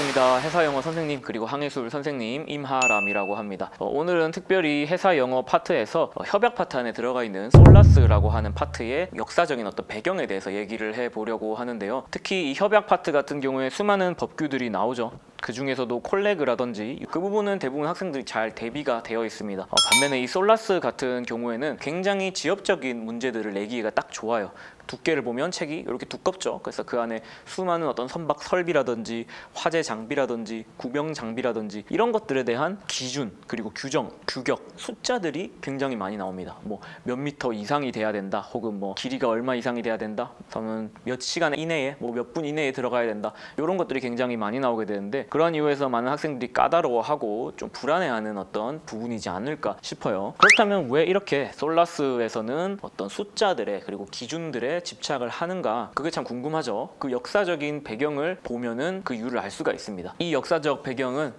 반갑습니다. 해사영어 선생님 그리고 항해술 선생님 임하람이라고 합니다. 오늘은 특별히 해사영어 파트에서 협약 파트 안에 들어가 있는 솔라스라고 하는 파트의 역사적인 어떤 배경에 대해서 얘기를 해보려고 하는데요. 특히 이 협약 파트 같은 경우에 수많은 법규들이 나오죠. 그 중에서도 콜레그라든지 그 부분은 대부분 학생들이 잘 대비가 되어 있습니다. 반면에 이 솔라스 같은 경우에는 굉장히 지엽적인 문제들을 내기가 딱 좋아요. 두께를 보면 책이 이렇게 두껍죠. 그래서 그 안에 수많은 어떤 선박 설비라든지 화재 장비라든지 구명 장비라든지 이런 것들에 대한 기준 그리고 규정, 규격, 숫자들이 굉장히 많이 나옵니다. 뭐 몇 미터 이상이 돼야 된다, 혹은 뭐 길이가 얼마 이상이 돼야 된다, 저는 몇 시간 이내에 뭐 몇 분 이내에 들어가야 된다, 이런 것들이 굉장히 많이 나오게 되는데, 그러한 이유에서 많은 학생들이 까다로워하고 좀 불안해하는 어떤 부분이지 않을까 싶어요. 그렇다면 왜 이렇게 솔라스에서는 어떤 숫자들의 그리고 기준들의 집착을 하는가, 그게 참 궁금하죠. 그 역사적인 배경을 보면은 그 이유를 알 수가 있습니다. 이 역사적 배경은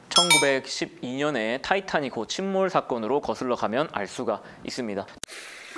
1912년에 타이타닉호 침몰 사건으로 거슬러 가면 알 수가 있습니다.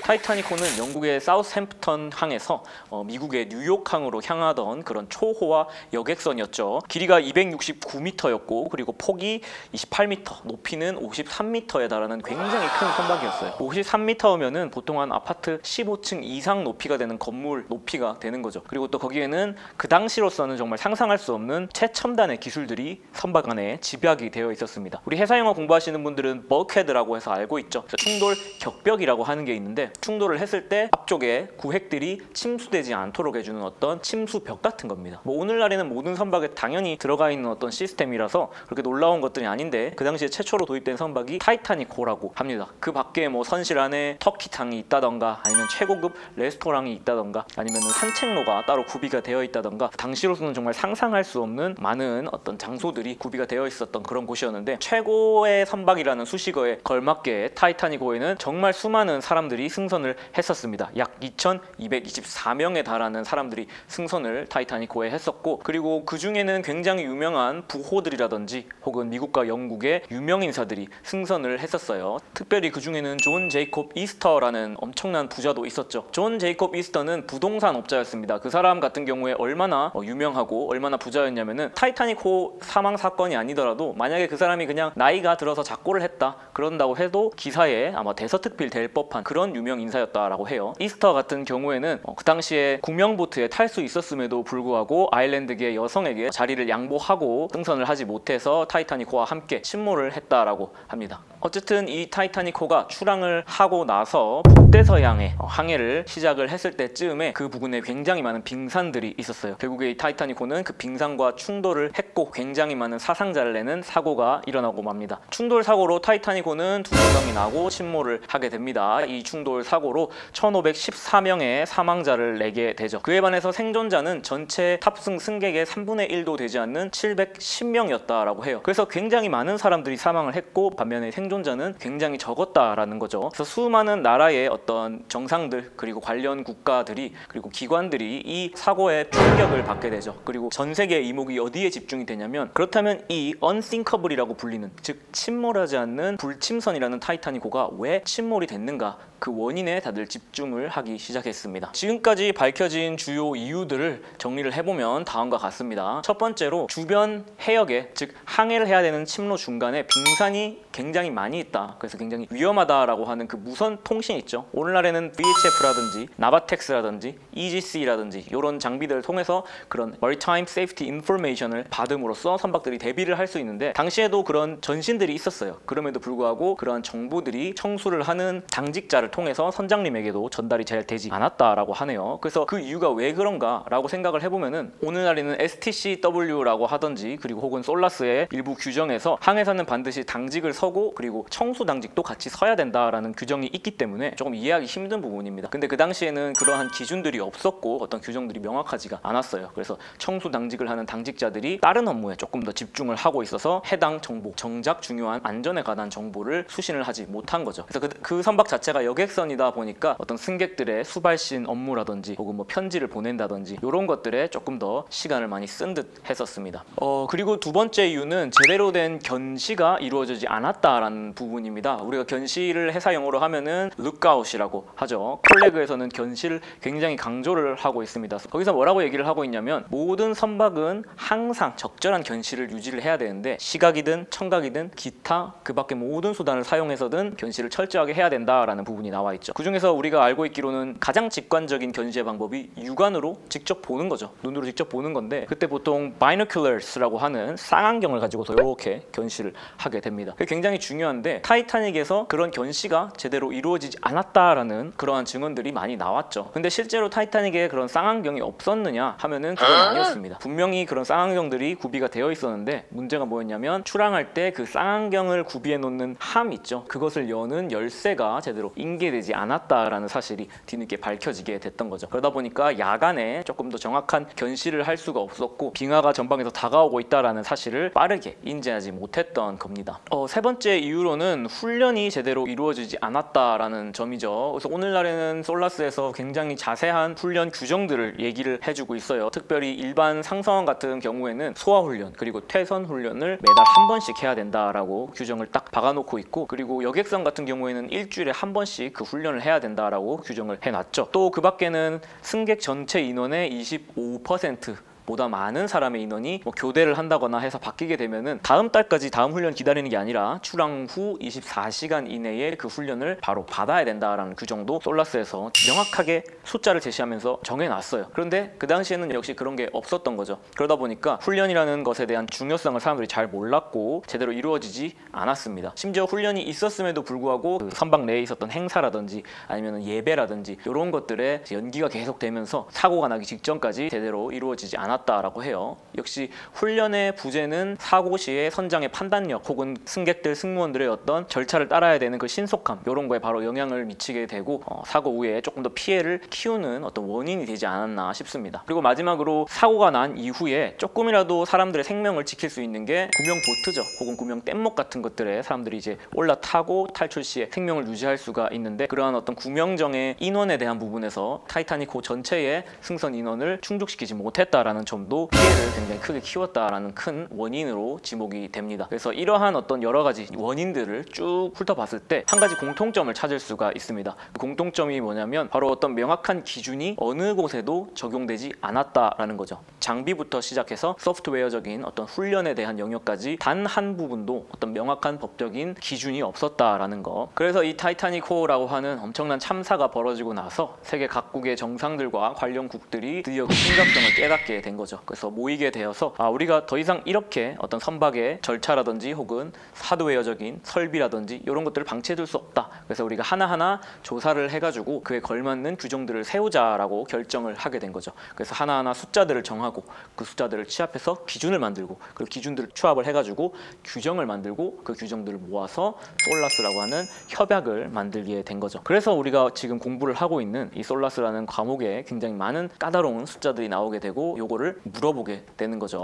타이타닉호는 영국의 사우스햄프턴 항에서 미국의 뉴욕항으로 향하던 그런 초호화 여객선이었죠. 길이가 269m였고 그리고 폭이 28m, 높이는 53m에 달하는 굉장히 큰 선박이었어요. 53m면은 보통 한 아파트 15층 이상 높이가 되는 건물 높이가 되는 거죠. 그리고 또 거기에는 그 당시로서는 정말 상상할 수 없는 최첨단의 기술들이 선박 안에 집약이 되어 있었습니다. 우리 해사영어 공부하시는 분들은 버크헤드라고 해서 알고 있죠. 충돌 격벽이라고 하는 게 있는데, 충돌을 했을 때 앞쪽에 구획들이 침수되지 않도록 해주는 어떤 침수벽 같은 겁니다. 뭐 오늘날에는 모든 선박에 당연히 들어가 있는 어떤 시스템이라서 그렇게 놀라운 것들이 아닌데, 그 당시에 최초로 도입된 선박이 타이타닉호라고 합니다. 그 밖에 뭐 선실 안에 터키탕이 있다던가, 아니면 최고급 레스토랑이 있다던가, 아니면 산책로가 따로 구비가 되어 있다던가, 당시로서는 정말 상상할 수 없는 많은 어떤 장소들이 구비가 되어 있었던 그런 곳이었는데, 최고의 선박이라는 수식어에 걸맞게 타이타닉호에는 정말 수많은 사람들이 승선을 했었습니다. 약 2224명에 달하는 사람들이 승선을 타이타닉호에 했었고, 그리고 그 중에는 굉장히 유명한 부호들이라든지 혹은 미국과 영국의 유명 인사들이 승선을 했었어요. 특별히 그 중에는 존 제이콥 이스터라는 엄청난 부자도 있었죠. 존 제이콥 이스터는 부동산 업자였습니다. 그 사람 같은 경우에 얼마나 유명하고 얼마나 부자였냐면은, 타이타닉호 사망 사건이 아니더라도 만약에 그 사람이 그냥 나이가 들어서 작고를 했다 그런다고 해도 기사에 아마 대서특필 될 법한 그런 유명 인사였다라고 해요. 이스터 같은 경우에는 그 당시에 구명보트에 탈 수 있었음에도 불구하고 아일랜드계 여성에게 자리를 양보하고 승선을 하지 못해서 타이타닉호와 함께 침몰을 했다라고 합니다. 어쨌든 이 타이타닉호가 출항을 하고 나서 북대서양에 항해를 시작을 했을 때쯤에 그 부근에 굉장히 많은 빙산들이 있었어요. 결국에 이 타이타닉호는 그 빙산과 충돌을 했고 굉장히 많은 사상자를 내는 사고가 일어나고 맙니다. 충돌 사고로 타이타닉호는 두 명이 나고 침몰을 하게 됩니다. 이 충돌 사고로 1514명의 사망자를 내게 되죠. 그에 반해서 생존자는 전체 탑승 승객의 3분의 1도 되지 않는 710명이었다라고 해요. 그래서 굉장히 많은 사람들이 사망을 했고, 반면에 생존자는 굉장히 적었다라는 거죠. 그래서 수많은 나라의 어떤 정상들 그리고 관련 국가들이 그리고 기관들이 이 사고에 충격을 받게 되죠. 그리고 전 세계의 이목이 어디에 집중이 되냐면, 그렇다면 이 unsinkable이라고 불리는, 즉 침몰하지 않는 불침선이라는 타이타닉호가 왜 침몰이 됐는가, 그 원인에 다들 집중을 하기 시작했습니다. 지금까지 밝혀진 주요 이유들을 정리를 해보면 다음과 같습니다. 첫 번째로 주변 해역에, 즉 항해를 해야 되는 침로 중간에 빙산이 굉장히 많이 있다, 그래서 굉장히 위험하다라고 하는 그 무선 통신 있죠. 오늘날에는 VHF라든지 나바텍스라든지 EGC라든지 이런 장비들을 통해서 그런 Maritime Safety Information을 받음으로써 선박들이 대비를 할 수 있는데, 당시에도 그런 전신들이 있었어요. 그럼에도 불구하고 그러한 정보들이 청수를 하는 당직자를 통해서 선장님에게도 전달이 잘 되지 않았다라고 하네요. 그래서 그 이유가 왜 그런가 라고 생각을 해보면은, 오늘날에는 STCW라고 하던지 그리고 혹은 솔라스의 일부 규정에서 항해사는 반드시 당직을 서고 그리고 청수 당직도 같이 서야 된다라는 규정이 있기 때문에 조금 이해하기 힘든 부분입니다. 근데 그 당시에는 그러한 기준들이 없었고 어떤 규정들이 명확하지가 않았어요. 그래서 청수 당직을 하는 당직자들이 다른 업무에 조금 더 집중을 하고 있어서 해당 정보, 정작 중요한 안전에 관한 정보를 수신을 하지 못한 거죠. 그래서 그 선박 자체가 여객선이다 보니까 어떤 승객들의 수발신 업무라든지 혹은 뭐 편지를 보낸다든지 이런 것들에 조금 더 시간을 많이 쓴 듯 했었습니다. 그리고 두 번째 이유는 제대로 된 견시가 이루어지지 않았다라는 중요한 부분입니다. 우리가 견시를 회사 영어로 하면은 lookout이라고 하죠. 콜레그에서는 견시를 굉장히 강조를 하고 있습니다. 거기서 뭐라고 얘기를 하고 있냐면 모든 선박은 항상 적절한 견시를 유지를 해야 되는데 시각이든 청각이든 기타 그 밖에 모든 수단을 사용해서든 견시를 철저하게 해야 된다라는 부분이 나와 있죠. 그중에서 우리가 알고 있기로는 가장 직관적인 견시의 방법이 육안으로 직접 보는 거죠. 눈으로 직접 보는 건데 그때 보통 binoculars라고 하는 쌍안경을 가지고서 이렇게 견시를 하게 됩니다. 그게 굉장히 중요한데 타이타닉에서 그런 견시가 제대로 이루어지지 않았다라는 그러한 증언들이 많이 나왔죠. 근데 실제로 타이타닉에 그런 쌍안경이 없었느냐 하면은 그건 아니었습니다. 분명히 그런 쌍안경들이 구비가 되어 있었는데 문제가 뭐였냐면 출항할 때 그 쌍안경을 구비해 놓는 함 있죠. 그것을 여는 열쇠가 제대로 인계되지 않았다라는 사실이 뒤늦게 밝혀지게 됐던 거죠. 그러다 보니까 야간에 조금 더 정확한 견시를 할 수가 없었고 빙하가 전방에서 다가오고 있다라는 사실을 빠르게 인지하지 못했던 겁니다. 세 번째 이유로는 훈련이 제대로 이루어지지 않았다라는 점이죠. 그래서 오늘날에는 솔라스에서 굉장히 자세한 훈련 규정들을 얘기를 해주고 있어요. 특별히 일반 상선원 같은 경우에는 소화훈련 그리고 퇴선훈련을 매달 한 번씩 해야 된다라고 규정을 딱 박아놓고 있고 그리고 여객선 같은 경우에는 일주일에 한 번씩 그 훈련을 해야 된다라고 규정을 해놨죠. 또 그 밖에는 승객 전체 인원의 25% 보다 많은 사람의 인원이 교대를 한다거나 해서 바뀌게 되면은 다음 달까지 다음 훈련 기다리는 게 아니라 출항 후 24시간 이내에 그 훈련을 바로 받아야 된다라는 규정도 솔라스에서 명확하게 숫자를 제시하면서 정해놨어요. 그런데 그 당시에는 역시 그런 게 없었던 거죠. 그러다 보니까 훈련이라는 것에 대한 중요성을 사람들이 잘 몰랐고 제대로 이루어지지 않았습니다. 심지어 훈련이 있었음에도 불구하고 그 선박 내에 있었던 행사라든지 아니면 예배라든지 이런 것들에 연기가 계속되면서 사고가 나기 직전까지 제대로 이루어지지 않았다라고 해요. 역시 훈련의 부재는 사고 시에 선장의 판단력 혹은 승객들 승무원들의 어떤 절차를 따라야 되는 그 신속함 이런 거에 바로 영향을 미치게 되고 사고 후에 조금 더 피해를 키우는 어떤 원인이 되지 않았나 싶습니다. 그리고 마지막으로 사고가 난 이후에 조금이라도 사람들의 생명을 지킬 수 있는 게 구명 보트죠. 혹은 구명 뗏목 같은 것들에 사람들이 이제 올라타고 탈출 시에 생명을 유지할 수가 있는데 그러한 어떤 구명정의 인원에 대한 부분에서 타이타닉호 전체의 승선 인원을 충족시키지 못했다라는 점도 피해를 굉장히 크게 키웠다라는 큰 원인으로 지목이 됩니다. 그래서 이러한 어떤 여러 가지 원인들을 쭉 훑어봤을 때 한 가지 공통점을 찾을 수가 있습니다. 그 공통점이 뭐냐면 바로 어떤 명확한 기준이 어느 곳에도 적용되지 않았다라는 거죠. 장비부터 시작해서 소프트웨어적인 어떤 훈련에 대한 영역까지 단 한 부분도 어떤 명확한 법적인 기준이 없었다라는 거. 그래서 이 타이타닉호라고 하는 엄청난 참사가 벌어지고 나서 세계 각국의 정상들과 관련국들이 드디어 그 심각성을 깨닫게 된 거죠. 그래서 모이게 되어서 우리가 더 이상 이렇게 어떤 선박의 절차라든지 혹은 하드웨어적인 설비라든지 이런 것들을 방치해둘 수 없다. 그래서 우리가 하나하나 조사를 해가지고 그에 걸맞는 규정들을 세우자라고 결정을 하게 된 거죠. 그래서 하나하나 숫자들을 정하고 그 숫자들을 취합해서 기준을 만들고 그 기준들을 취합을 해가지고 규정을 만들고 그 규정들을 모아서 솔라스라고 하는 협약을 만들게 된 거죠. 그래서 우리가 지금 공부를 하고 있는 이 솔라스라는 과목에 굉장히 많은 까다로운 숫자들이 나오게 되고 요거를 물어보게 되는 거죠.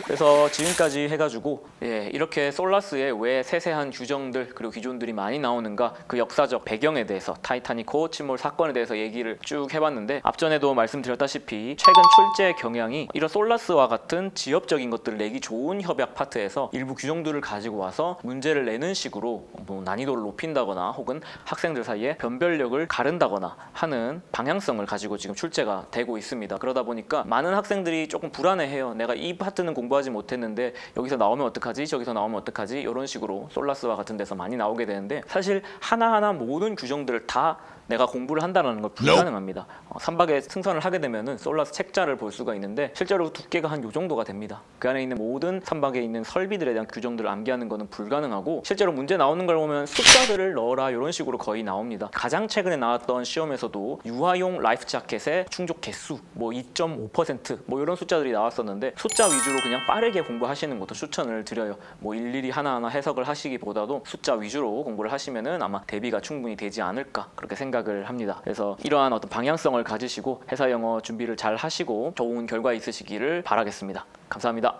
그래서 지금까지 해가지고 이렇게 솔라스의 왜 세세한 규정들 그리고 기준들이 많이 나오는가 그 역사적 배경에 대해서 타이타닉호 침몰 사건에 대해서 얘기를 쭉 해봤는데 앞전에도 말씀드렸다시피 최근 출제 경향이 이런 솔라스와 같은 지엽적인 것들을 내기 좋은 협약 파트에서 일부 규정들을 가지고 와서 문제를 내는 식으로 난이도를 높인다거나 혹은 학생들 사이에 변별력을 가른다거나 하는 방향성을 가지고 지금 출제가 되고 있습니다. 그러다 보니까 많은 학생들이 조금 불안해해요. 내가 이 파트는 공부하지 못했는데 여기서 나오면 어떡하지? 저기서 나오면 어떡하지? 이런 식으로 솔라스와 같은 데서 많이 나오게 되는데 사실 하나하나 모든 규정들을 다 내가 공부를 한다는 건 불가능합니다. 선박에 승선을 하게 되면은 솔라스 책자를 볼 수가 있는데 실제로 두께가 한 요 정도가 됩니다. 그 안에 있는 모든 선박에 있는 설비들에 대한 규정들을 암기하는 거는 불가능하고 실제로 문제 나오는 걸 보면 숫자들을 넣어라 이런 식으로 거의 나옵니다. 가장 최근에 나왔던 시험에서도 유아용 라이프 자켓의 충족 개수 2.5% 이런 숫자들이 나왔었는데 숫자 위주로 그냥 빠르게 공부하시는 것도 추천을 드려요. 일일이 하나하나 해석을 하시기보다도 숫자 위주로 공부를 하시면은 아마 대비가 충분히 되지 않을까 그렇게 생각을 합니다. 그래서 이러한 어떤 방향성을 가지시고 회사 영어 준비를 잘 하시고 좋은 결과 있으시기를 바라겠습니다. 감사합니다.